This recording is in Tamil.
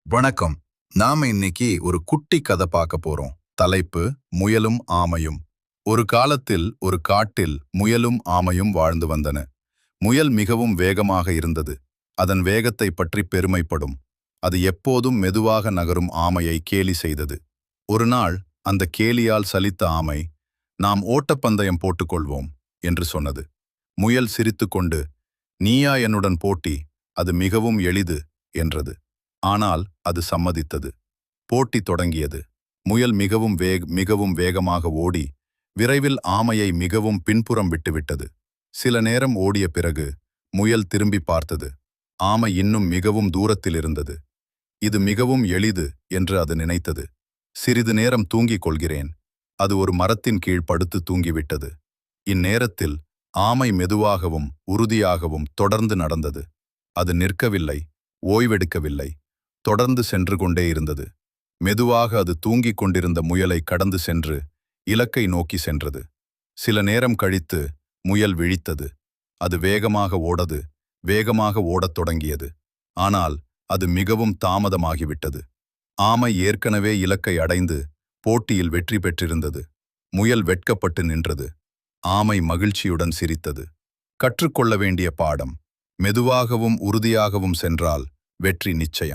வணக்கம். நாம இன்னைக்கு ஒரு குட்டி கதை பார்க்க போறோம். தலைப்பு முயலும் ஆமையும். ஒரு காலத்தில் ஒரு காட்டில் முயலும் ஆமையும் வாழ்ந்து வந்தன. முயல் மிகவும் வேகமாக இருந்தது. அதன் வேகத்தை பற்றி பெருமைப்படும். அது எப்போதும் மெதுவாக நகரும் ஆமையை கேலி செய்தது. ஒரு நாள் அந்த கேலியால் சலித்த ஆமை, நாம் ஓட்டப்பந்தயம் போட்டுக்கொள்வோம் என்று சொன்னது. முயல் சிரித்துக்கொண்டு, நீயா என்னுடன் போட்டி, அது மிகவும் எளிது என்றது. ஆனால் அது சம்மதித்தது. போட்டி தொடங்கியது. முயல் மிகவும் வேகமாக ஓடி விரைவில் ஆமையை மிகவும் பின்புறம் விட்டுவிட்டது. சில நேரம் ஓடிய பிறகு முயல் திரும்பி பார்த்தது. ஆமை இன்னும் மிகவும் தூரத்தில் இருந்தது. இது மிகவும் எளிது என்று அது நினைத்தது. சிறிது நேரம் தூங்கிக் கொள்கிறேன். அது ஒரு மரத்தின் கீழ் படுத்து தூங்கிவிட்டது. இந்நேரத்தில் ஆமை மெதுவாகவும் உறுதியாகவும் தொடர்ந்து நடந்தது. அது நிற்கவில்லை, ஓய்வெடுக்கவில்லை, தொடர்ந்து சென்று கொண்டே இருந்தது. மெதுவாக அது தூங்கிக் கொண்டிருந்த முயலை கடந்து சென்று இலக்கை நோக்கி சென்றது. சில நேரம் கழித்து முயல் விழித்தது. அது வேகமாக ஓடத் தொடங்கியது. ஆனால் அது மிகவும் தாமதமாகிவிட்டது. ஆமை ஏற்கனவே இலக்கை அடைந்து போட்டியில் வெற்றி பெற்றிருந்தது. முயல் வெட்கப்பட்டு நின்றது. ஆமை மகிழ்ச்சியுடன் சிரித்தது. கற்றுக்கொள்ள வேண்டிய பாடம்: மெதுவாகவும் உறுதியாகவும் சென்றால் வெற்றி நிச்சயம்.